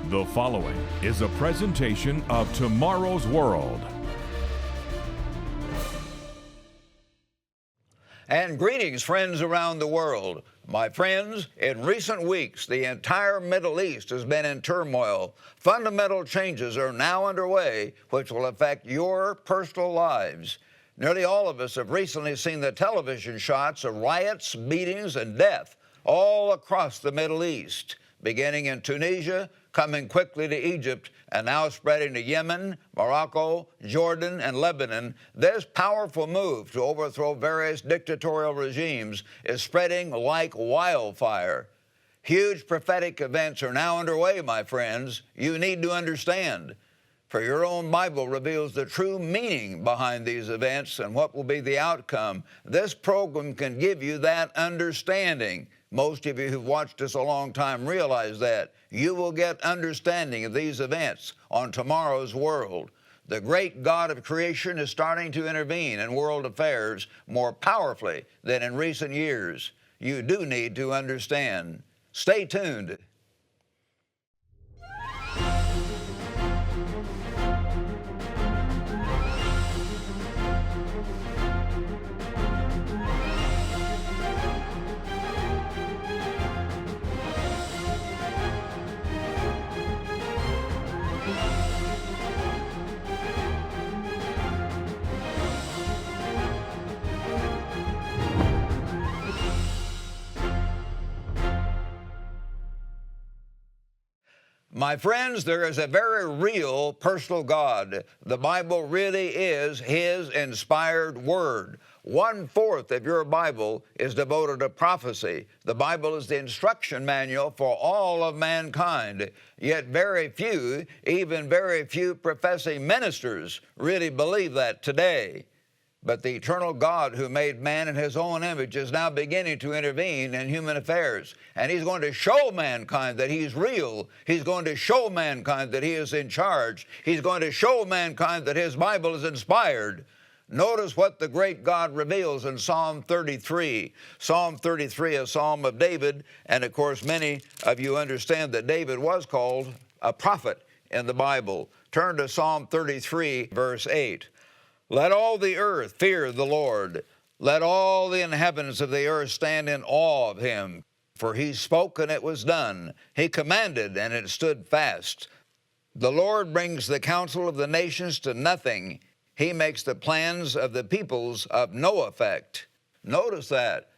The following is a presentation of Tomorrow's World. And greetings, friends around the world. My friends, in recent weeks, the entire Middle East has been in turmoil. Fundamental changes are now underway, which will affect your personal lives. Nearly all of us have recently seen the television shots of riots, beatings, and death all across the Middle East, beginning in Tunisia, coming quickly to Egypt, and now spreading to Yemen, Morocco, Jordan, and Lebanon. This powerful move to overthrow various dictatorial regimes is spreading like wildfire. Huge prophetic events are now underway, my friends. You need to understand. For your own Bible reveals the true meaning behind these events and what will be the outcome. This program can give you that understanding. Most of you who've watched us a long time realize that. You will get understanding of these events on Tomorrow's World. The great God of creation is starting to intervene in world affairs more powerfully than in recent years. You do need to understand. Stay tuned. My friends, there is a very real personal God. The Bible really is His inspired Word. 1/4 of your Bible is devoted to prophecy. The Bible is the instruction manual for all of mankind. Yet very few, even very few professing ministers really believe that today. But the eternal God who made man in His own image is now beginning to intervene in human affairs. And He's going to show mankind that He's real. He's going to show mankind that He is in charge. He's going to show mankind that His Bible is inspired. Notice what the great God reveals in Psalm 33. Psalm 33, a psalm of David. And of course, many of you understand that David was called a prophet in the Bible. Turn to Psalm 33, verse 8. Let all the earth fear the Lord. Let all the inhabitants of the earth stand in awe of Him. For He spoke and it was done. He commanded and it stood fast. The Lord brings the counsel of the nations to nothing. He makes the plans of the peoples of no effect. Notice that.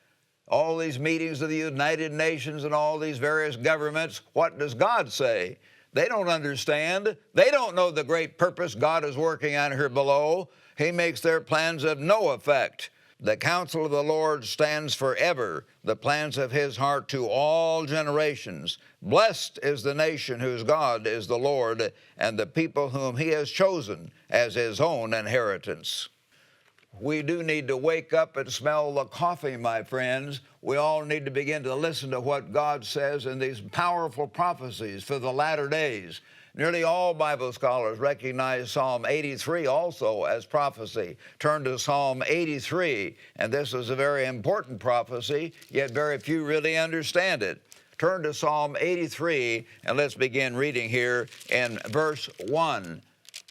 All these meetings of the United Nations and all these various governments, what does God say? They don't understand. They don't know the great purpose God is working on here below. He makes their plans of no effect. The counsel of the Lord stands forever, the plans of His heart to all generations. Blessed is the nation whose God is the Lord, and the people whom He has chosen as His own inheritance. We do need to wake up and smell the coffee, my friends. We all need to begin to listen to what God says in these powerful prophecies for the latter days. Nearly all Bible scholars recognize Psalm 83 also as prophecy. Turn to Psalm 83, and this is a very important prophecy, yet very few really understand it. Turn to Psalm 83, and let's begin reading here in verse 1.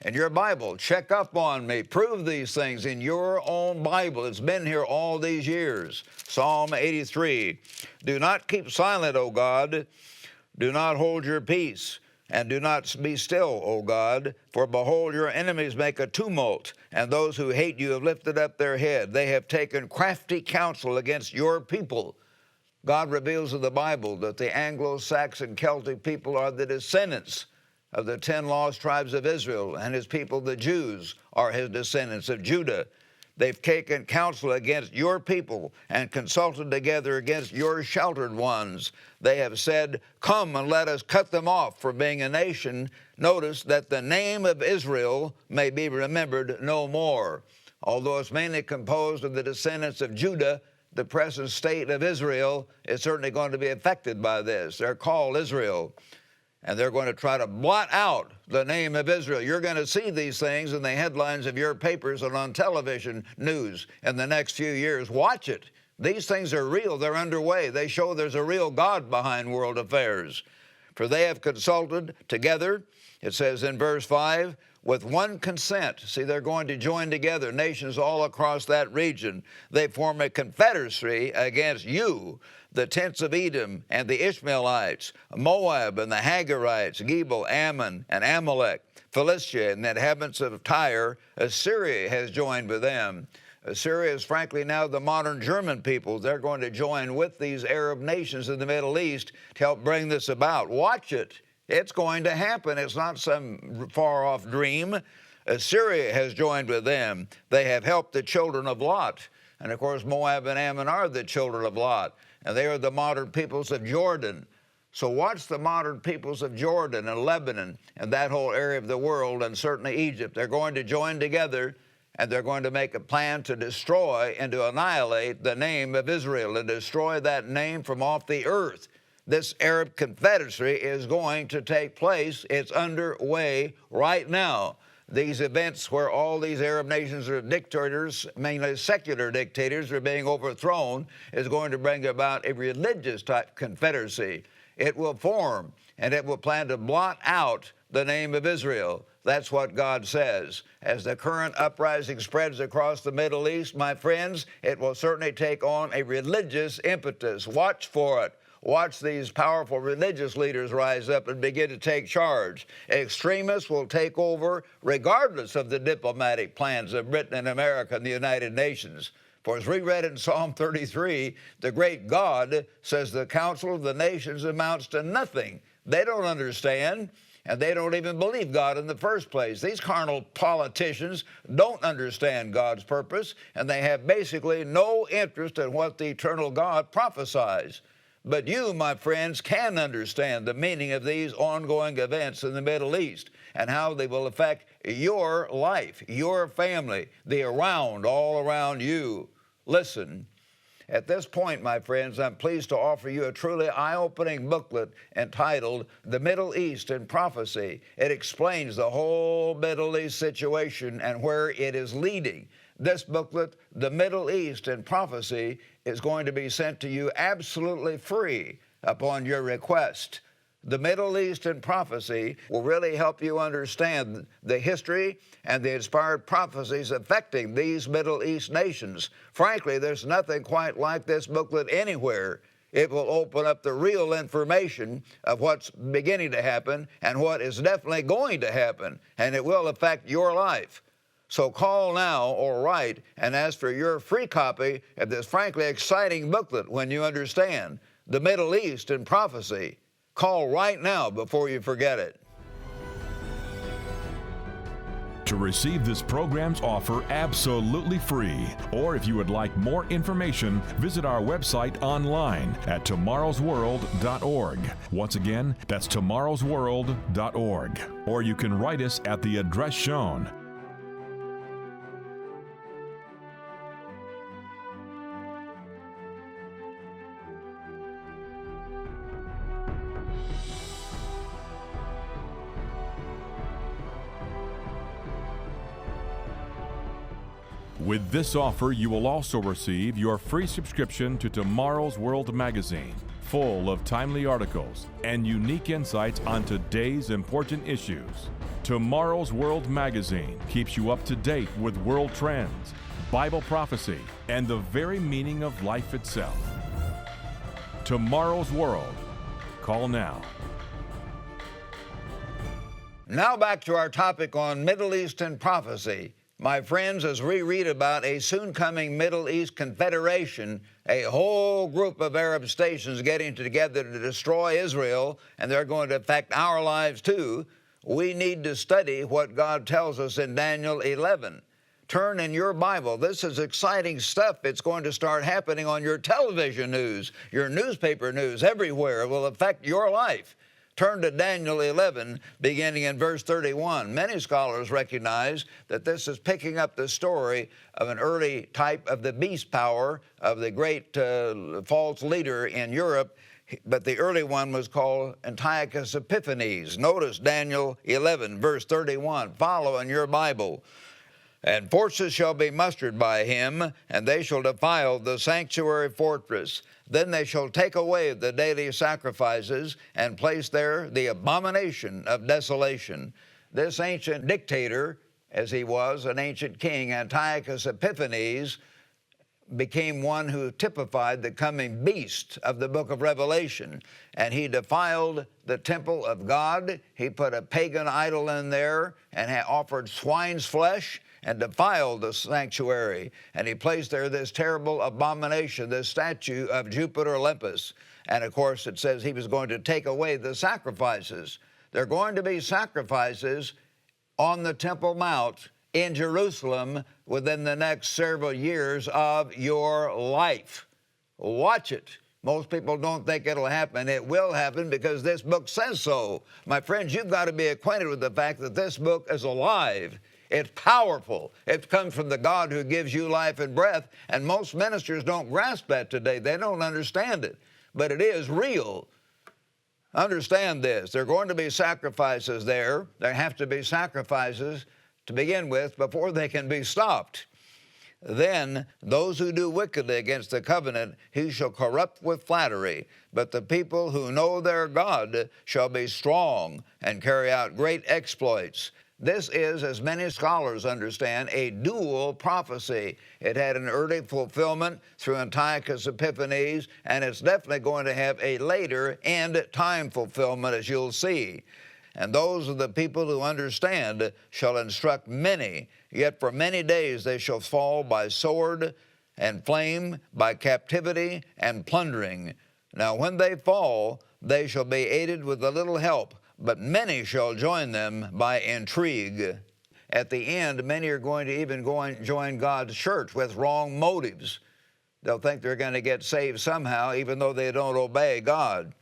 In your Bible, check up on me. Prove these things in your own Bible. It's been here all these years. Psalm 83. Do not keep silent, O God. Do not hold your peace. And do not be still, O God, for behold, your enemies make a tumult, and those who hate you have lifted up their head. They have taken crafty counsel against your people. God reveals in the Bible that the Anglo-Saxon Celtic people are the descendants of the 10 lost tribes of Israel, and His people, the Jews, are His descendants of Judah. They've taken counsel against your people and consulted together against your sheltered ones. They have said, come and let us cut them off for being a nation. Notice that the name of Israel may be remembered no more. Although it's mainly composed of the descendants of Judah, the present state of Israel is certainly going to be affected by this. They're called Israel. And they're going to try to blot out the name of Israel. You're going to see these things in the headlines of your papers and on television news in the next few years. Watch it. These things are real. They're underway. They show there's a real God behind world affairs. For they have consulted together, it says in verse 5, with one consent. See, they're going to join together, nations all across that region. They form a confederacy against you, the tents of Edom and the Ishmaelites, Moab and the Hagarites, Gebal, Ammon, and Amalek, Philistia and the inhabitants of Tyre. Assyria has joined with them. Assyria is frankly now the modern German people. They're going to join with these Arab nations in the Middle East to help bring this about. Watch it. It's going to happen. It's not some far-off dream. Assyria has joined with them. They have helped the children of Lot. And of course, Moab and Ammon are the children of Lot. And they are the modern peoples of Jordan. So watch the modern peoples of Jordan and Lebanon and that whole area of the world, and certainly Egypt. They're going to join together, and they're going to make a plan to destroy and to annihilate the name of Israel and destroy that name from off the earth. This Arab confederacy is going to take place. It's underway right now. These events where all these Arab nations are dictators, mainly secular dictators, are being overthrown, is going to bring about a religious type confederacy. It will form, and it will plan to blot out the name of Israel. That's what God says. As the current uprising spreads across the Middle East, my friends, it will certainly take on a religious impetus. Watch for it. Watch these powerful religious leaders rise up and begin to take charge. Extremists will take over regardless of the diplomatic plans of Britain and America and the United Nations. For as we read in Psalm 33, the great God says the counsel of the nations amounts to nothing. They don't understand, and they don't even believe God in the first place. These carnal politicians don't understand God's purpose, and they have basically no interest in what the eternal God prophesies. But you, my friends, can understand the meaning of these ongoing events in the Middle East and how they will affect your life, your family, all around you. Listen, at this point, my friends, I'm pleased to offer you a truly eye-opening booklet entitled The Middle East in Prophecy. It explains the whole Middle East situation and where it is leading. This booklet, The Middle East in Prophecy, is going to be sent to you absolutely free upon your request. The Middle East in Prophecy will really help you understand the history and the inspired prophecies affecting these Middle East nations. Frankly, there's nothing quite like this booklet anywhere. It will open up the real information of what's beginning to happen and what is definitely going to happen, and it will affect your life. So call now or write and ask for your free copy of this frankly exciting booklet when you understand the Middle East in Prophecy. Call right now before you forget it. To receive this program's offer absolutely free, or if you would like more information, visit our website online at tomorrowsworld.org. Once again, that's tomorrowsworld.org. Or you can write us at the address shown. With this offer, you will also receive your free subscription to Tomorrow's World magazine, full of timely articles and unique insights on today's important issues. Tomorrow's World magazine keeps you up to date with world trends, Bible prophecy, and the very meaning of life itself. Tomorrow's World. Call now. Now back to our topic on Middle Eastern prophecy. My friends, as we read about a soon-coming Middle East confederation, a whole group of Arab stations getting together to destroy Israel, and they're going to affect our lives too, we need to study what God tells us in Daniel 11. Turn in your Bible. This is exciting stuff. It's going to start happening on your television news, your newspaper news, everywhere. It will affect your life. Turn to Daniel 11, beginning in verse 31. Many scholars recognize that this is picking up the story of an early type of the beast power of the great false leader in Europe, but the early one was called Antiochus Epiphanes. Notice Daniel 11, verse 31. Follow in your Bible. And forces shall be mustered by him, and they shall defile the sanctuary fortress. Then they shall take away the daily sacrifices, and place there the abomination of desolation. This ancient dictator, as he was an ancient king, Antiochus Epiphanes, became one who typified the coming beast of the book of Revelation. And he defiled the temple of God. He put a pagan idol in there and offered swine's flesh and defiled the sanctuary. And he placed there this terrible abomination, this statue of Jupiter Olympus. And of course it says he was going to take away the sacrifices. There are going to be sacrifices on the Temple Mount in Jerusalem within the next several years of your life. Watch it. Most people don't think it'll happen. It will happen because this book says so. My friends, you've got to be acquainted with the fact that this book is alive. It's powerful. It comes from the God who gives you life and breath, and most ministers don't grasp that today. They don't understand it, but it is real. Understand this. There are going to be sacrifices there. There have to be sacrifices to begin with before they can be stopped. Then those who do wickedly against the covenant, he shall corrupt with flattery. But the people who know their God shall be strong and carry out great exploits. This is, as many scholars understand, a dual prophecy. It had an early fulfillment through Antiochus Epiphanes, and it's definitely going to have a later end time fulfillment, as you'll see. And those of the people who understand shall instruct many, yet for many days they shall fall by sword and flame, by captivity and plundering. Now when they fall, they shall be aided with a little help, but many shall join them by intrigue. At the end, many are going to even join God's church with wrong motives. They'll think they're going to get saved somehow, even though they don't obey God.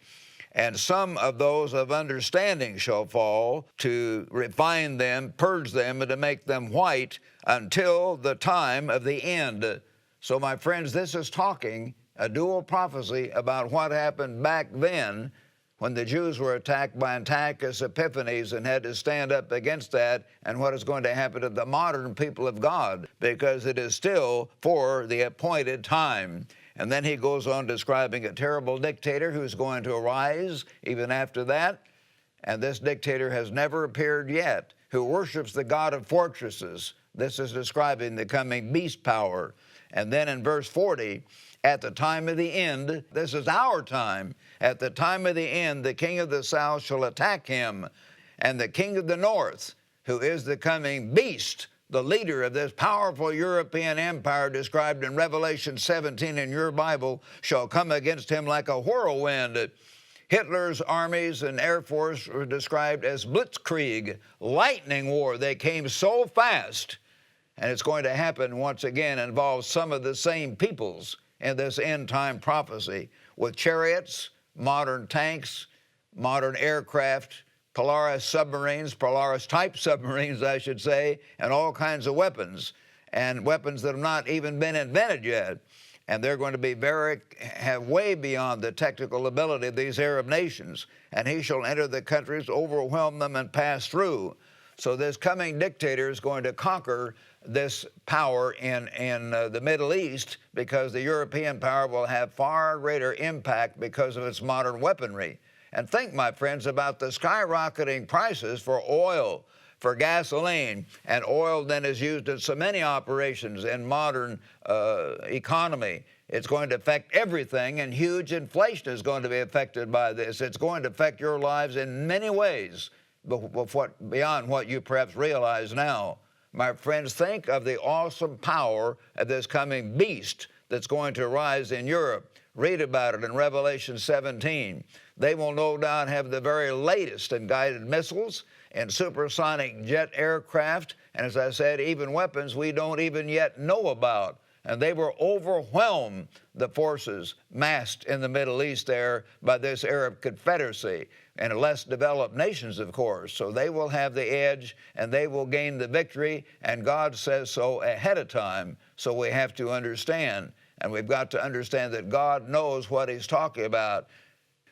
And some of those of understanding shall fall, to refine them, purge them, and to make them white until the time of the end. So, my friends, this is talking a dual prophecy about what happened back then when the Jews were attacked by Antiochus Epiphanes and had to stand up against that, and what is going to happen to the modern people of God, because it is still for the appointed time. And then he goes on describing a terrible dictator who's going to arise even after that. And this dictator has never appeared yet, who worships the God of fortresses. This is describing the coming beast power. And then in verse 40, at the time of the end, this is our time, at the time of the end, the king of the south shall attack him, and the king of the north, who is the coming beast, the leader of this powerful European empire described in Revelation 17 in your Bible, shall come against him like a whirlwind. Hitler's armies and air force were described as blitzkrieg, lightning war. They came so fast, and it's going to happen once again, involve some of the same peoples in this end-time prophecy, with chariots, modern tanks, modern aircraft, Polaris submarines, Polaris-type submarines, I should say, and all kinds of weapons, and weapons that have not even been invented yet. And they're going to be have way beyond the technical ability of these Arab nations. And he shall enter the countries, overwhelm them, and pass through. So this coming dictator is going to conquer this power in the Middle East, because the European power will have far greater impact because of its modern weaponry. And think, my friends, about the skyrocketing prices for oil, for gasoline, and oil then is used in so many operations in modern economy. It's going to affect everything, and huge inflation is going to be affected by this. It's going to affect your lives in many ways, beyond what you perhaps realize now. My friends, think of the awesome power of this coming beast that's going to rise in Europe. Read about it in Revelation 17. They will no doubt have the very latest in guided missiles and supersonic jet aircraft, and as I said, even weapons we don't even yet know about. And they will overwhelm the forces massed in the Middle East there by this Arab confederacy, and less developed nations, of course. So they will have the edge, and they will gain the victory, and God says so ahead of time. So we have to understand, and we've got to understand that God knows what he's talking about.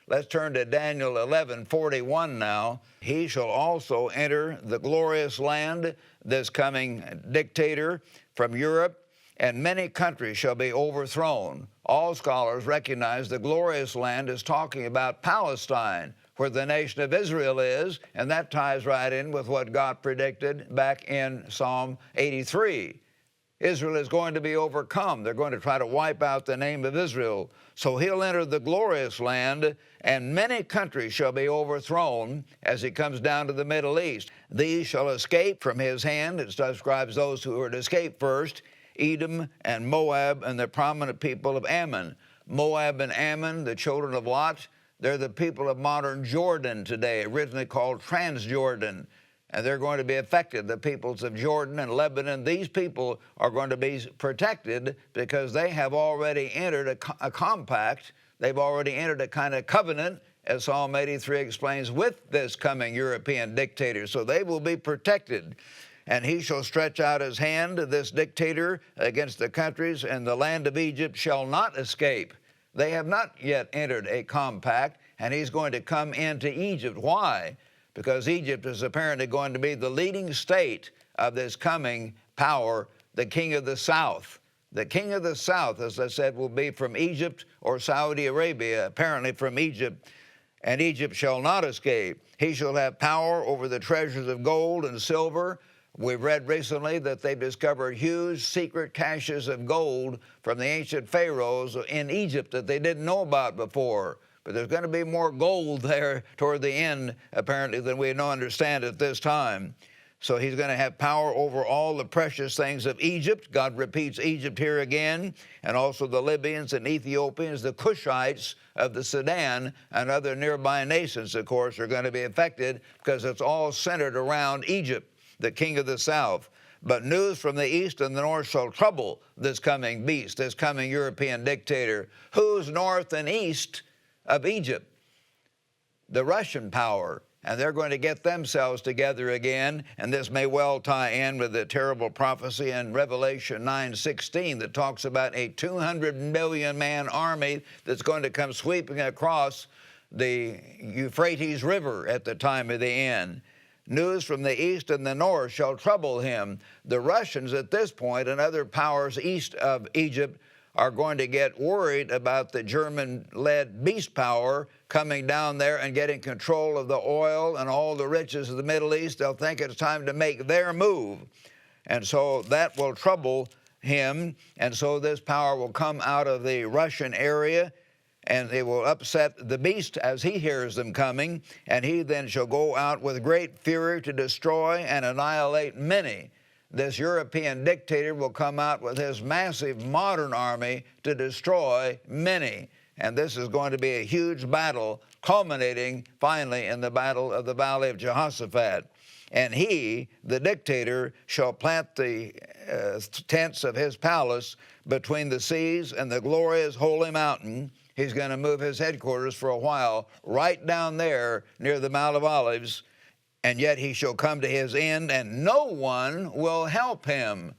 Let's turn to Daniel 11:41 now. He shall also enter the glorious land, this coming dictator from Europe, and many countries shall be overthrown. All scholars recognize the glorious land is talking about Palestine, where the nation of Israel is, and that ties right in with what God predicted back in Psalm 83. Israel is going to be overcome. They're going to try to wipe out the name of Israel. So he'll enter the glorious land, and many countries shall be overthrown as he comes down to the Middle East. These shall escape from his hand. It describes those who are to escape first: Edom and Moab and the prominent people of Ammon. Moab and Ammon, the children of Lot, they're the people of modern Jordan today, originally called Transjordan. And they're going to be affected, the peoples of Jordan and Lebanon. These people are going to be protected because they have already entered a compact. They've already entered a kind of covenant, as Psalm 83 explains, with this coming European dictator. So they will be protected. And he shall stretch out his hand, this dictator, against the countries, and the land of Egypt shall not escape. They have not yet entered a compact, and he's going to come into Egypt. Why? Because Egypt is apparently going to be the leading state of this coming power, the king of the south. The king of the south, as I said, will be from Egypt or Saudi Arabia, apparently from Egypt, and Egypt shall not escape. He shall have power over the treasures of gold and silver. We've read recently that they've discovered huge secret caches of gold from the ancient pharaohs in Egypt that they didn't know about before. But there's going to be more gold there toward the end, apparently, than we understand at this time. So he's going to have power over all the precious things of Egypt. God repeats Egypt here again, and also the Libyans and Ethiopians, the Cushites of the Sudan, and other nearby nations, of course, are going to be affected because it's all centered around Egypt, the king of the south. But news from the east and the north shall trouble this coming beast, this coming European dictator. Who's north and east of Egypt? The Russian power. And they're going to get themselves together again, and this may well tie in with the terrible prophecy in Revelation 9:16 that talks about a 200 million man army that's going to come sweeping across the Euphrates River at the time of the end. News from the east and the north shall trouble him. The Russians at this point and other powers east of Egypt are going to get worried about the German-led beast power coming down there and getting control of the oil and all the riches of the Middle East. They'll think it's time to make their move. And so that will trouble him. And so this power will come out of the Russian area, and they will upset the beast as he hears them coming. And he then shall go out with great fury to destroy and annihilate many. This European dictator will come out with his massive modern army to destroy many. And this is going to be a huge battle, culminating finally in the battle of the Valley of Jehoshaphat. And he, the dictator, shall plant the tents of his palace between the seas and the glorious holy mountain. He's going to move his headquarters for a while right down there near the Mount of Olives. And yet he shall come to his end, and no one will help him.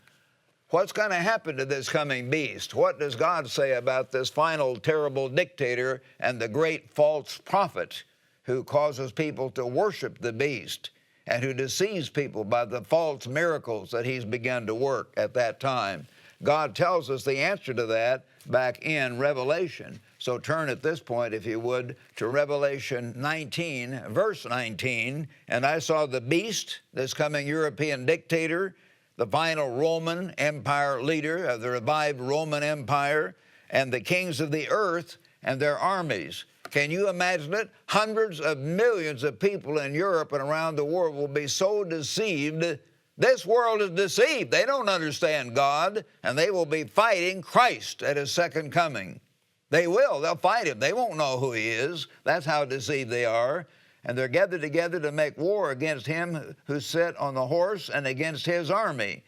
What's going to happen to this coming beast? What does God say about this final terrible dictator and the great false prophet who causes people to worship the beast and who deceives people by the false miracles that he's begun to work at that time? God tells us the answer to that back in Revelation. So turn at this point, if you would, to Revelation 19, verse 19. And I saw the beast, this coming European dictator, the final Roman Empire leader of the revived Roman Empire, and the kings of the earth and their armies. Can you imagine it? Hundreds of millions of people in Europe and around the world will be so deceived. This world is deceived. They don't understand God, and they will be fighting Christ at his second coming. They will. They'll fight him. They won't know who he is. That's how deceived they are. And they're gathered together to make war against him who sat on the horse and against his army.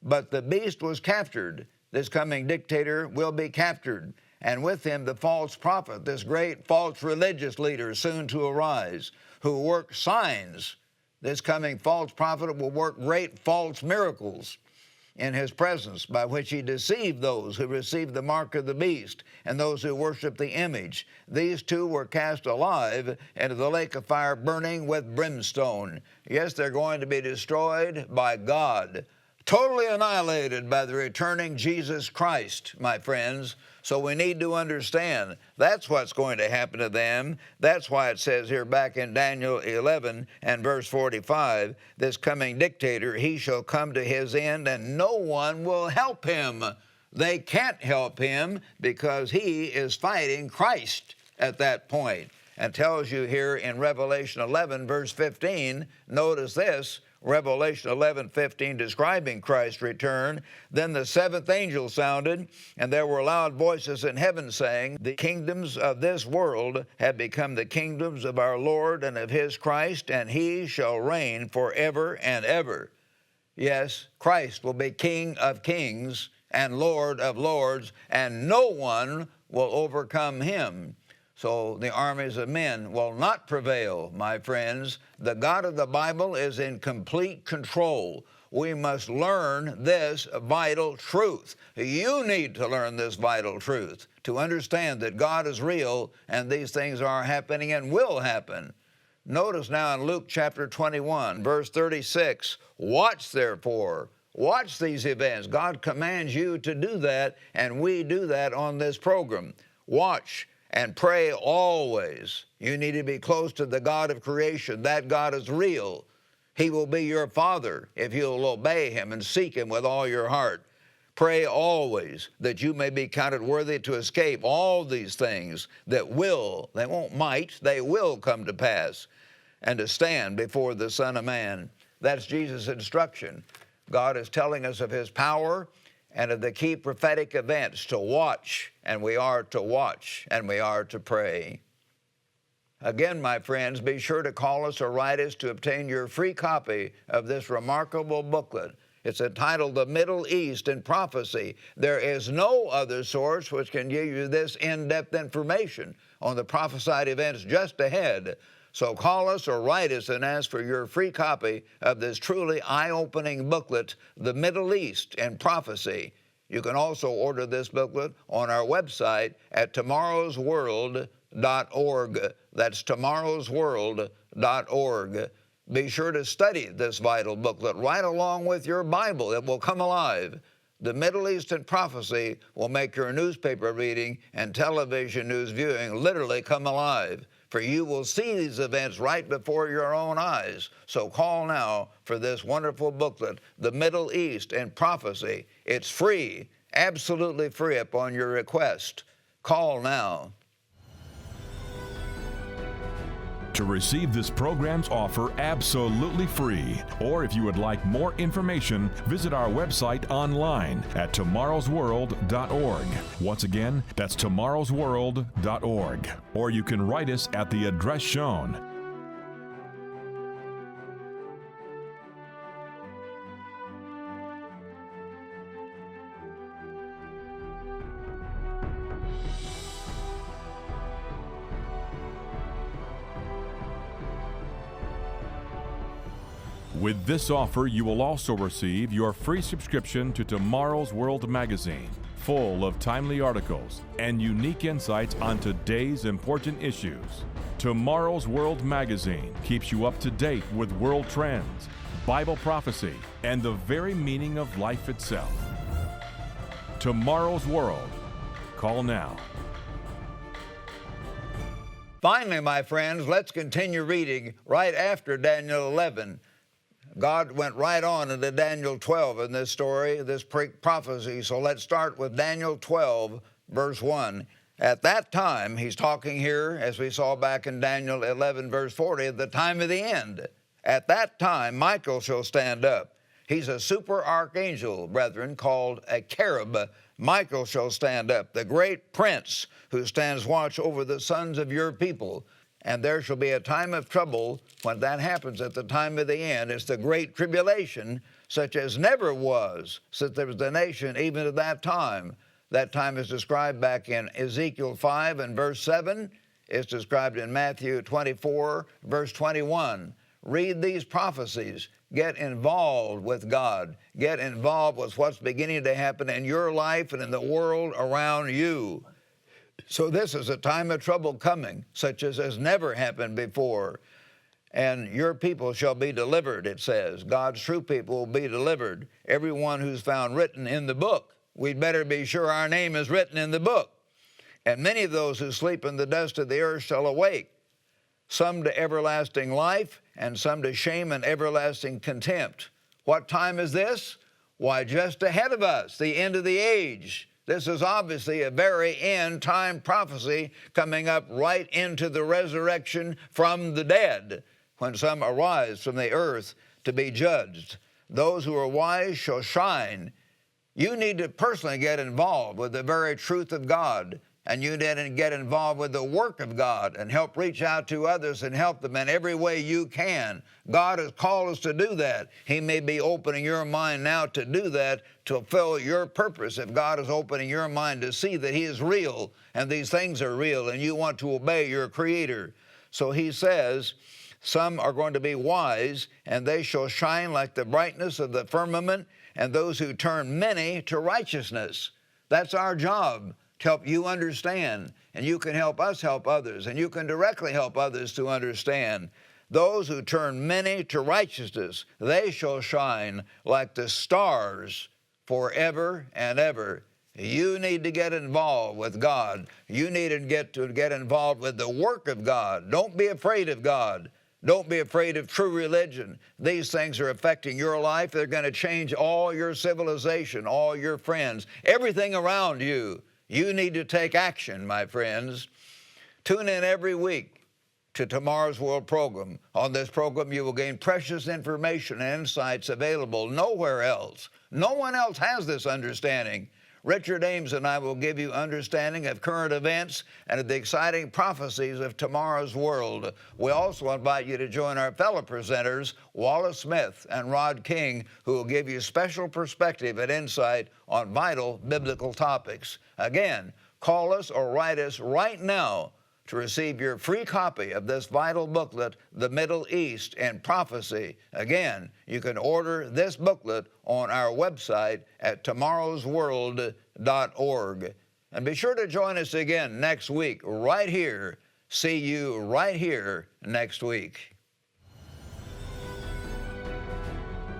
But the beast was captured. This coming dictator will be captured. And with him the false prophet, this great false religious leader soon to arise, who works signs. This coming false prophet will work great false miracles. in his presence, by which he deceived those who received the mark of the beast and those who worship the image. These two were cast alive into the lake of fire burning with brimstone. Yes, they're going to be destroyed by God, totally annihilated by the returning Jesus Christ, my friends. So we need to understand that's what's going to happen to them. That's why it says here back in Daniel 11 and verse 45, this coming dictator, he shall come to his end and no one will help him. They can't help him because he is fighting Christ at that point. And tells you here in Revelation 11 verse 15, notice this, Revelation 11:15, describing Christ's return. Then the seventh angel sounded, and there were loud voices in heaven saying, the kingdoms of this world have become the kingdoms of our Lord and of his Christ, and he shall reign forever and ever. Yes, Christ will be King of kings and Lord of lords, and no one will overcome him. So the armies of men will not prevail, my friends. The God of the Bible is in complete control. We must learn this vital truth. You need to learn this vital truth to understand that God is real and these things are happening and will happen. Notice now in Luke chapter 21, verse 36, watch therefore. Watch these events. God commands you to do that, and we do that on this program. Watch and pray always. You need to be close to the God of creation. That God is real. He will be your Father if you'll obey him and seek him with all your heart. Pray always that you may be counted worthy to escape all these things that will, they won't might, they will come to pass, and to stand before the Son of Man. That's Jesus' instruction. God is telling us of his power and of the key prophetic events to watch, and we are to watch, and we are to pray. Again, my friends, be sure to call us or write us to obtain your free copy of this remarkable booklet. It's entitled The Middle East in Prophecy. There is no other source which can give you this in-depth information on the prophesied events just ahead. So call us or write us and ask for your free copy of this truly eye-opening booklet, The Middle East in Prophecy. You can also order this booklet on our website at tomorrowsworld.org. That's tomorrowsworld.org. Be sure to study this vital booklet right along with your Bible. It will come alive. The Middle East in Prophecy will make your newspaper reading and television news viewing literally come alive. For you will see these events right before your own eyes. So call now for this wonderful booklet, The Middle East in Prophecy. It's free, absolutely free upon your request. Call now. To receive this program's offer absolutely free, or if you would like more information, visit our website online at tomorrowsworld.org. Once again, that's tomorrowsworld.org. Or you can write us at the address shown. With this offer, you will also receive your free subscription to Tomorrow's World magazine, full of timely articles and unique insights on today's important issues. Tomorrow's World magazine keeps you up to date with world trends, Bible prophecy, and the very meaning of life itself. Tomorrow's World. Call now. Finally, my friends, let's continue reading right after Daniel 11. God went right on into Daniel 12 in this story, this prophecy. So let's start with Daniel 12, verse 1. At that time, he's talking here, as we saw back in Daniel 11, verse 40, at the time of the end. At that time, Michael shall stand up. He's a super archangel, brethren, called a cherub. Michael shall stand up, the great prince who stands watch over the sons of your people. And there shall be a time of trouble when that happens at the time of the end. It's the great tribulation, such as never was since there was a nation even at that time. That time is described back in Ezekiel 5 and verse 7. It's described in Matthew 24, verse 21. Read these prophecies. Get involved with God. Get involved with what's beginning to happen in your life and in the world around you. So this is a time of trouble coming, such as has never happened before. And your people shall be delivered, it says. God's true people will be delivered. Everyone who's found written in the book. We'd better be sure our name is written in the book. And many of those who sleep in the dust of the earth shall awake, some to everlasting life, and some to shame and everlasting contempt. What time is this? Why, just ahead of us, the end of the age. This is obviously a very end time prophecy coming up right into the resurrection from the dead, when some arise from the earth to be judged. Those who are wise shall shine. You need to personally get involved with the very truth of God, and you need to get involved with the work of God and help reach out to others and help them in every way you can. God has called us to do that. He may be opening your mind now to do that, to fulfill your purpose. If God is opening your mind to see that He is real and these things are real and you want to obey your Creator. So He says, some are going to be wise, and they shall shine like the brightness of the firmament, and those who turn many to righteousness. That's our job, to help you understand, and you can help us help others, and you can directly help others to understand. Those who turn many to righteousness, they shall shine like the stars forever and ever. You need to get involved with God. You need to get involved with the work of God. Don't be afraid of God. Don't be afraid of true religion. These things are affecting your life. They're going to change all your civilization, all your friends, everything around you. You need to take action, my friends. Tune in every week to Tomorrow's World program. On this program, you will gain precious information and insights available nowhere else. No one else has this understanding. Richard Ames and I will give you understanding of current events and of the exciting prophecies of tomorrow's world. We also invite you to join our fellow presenters, Wallace Smith and Rod King, who will give you special perspective and insight on vital biblical topics. Again, call us or write us right now to receive your free copy of this vital booklet, The Middle East and Prophecy. Again, you can order this booklet on our website at tomorrowsworld.org. And be sure to join us again next week right here. See you right here next week.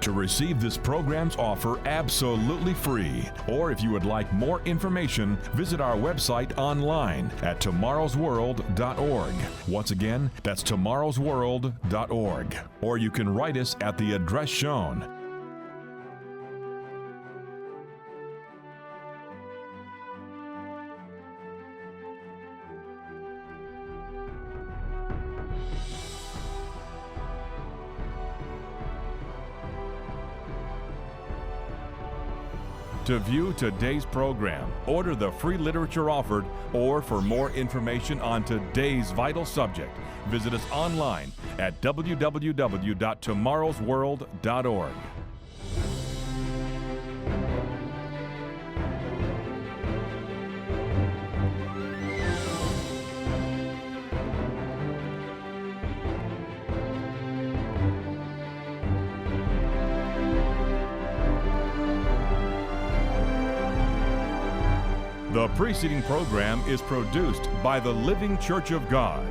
To receive this program's offer absolutely free, or if you would like more information, visit our website online at tomorrowsworld.org. Once again, that's tomorrowsworld.org. Or you can write us at the address shown. To view today's program, order the free literature offered, or for more information on today's vital subject, visit us online at www.tomorrowsworld.org. The preceding program is produced by the Living Church of God.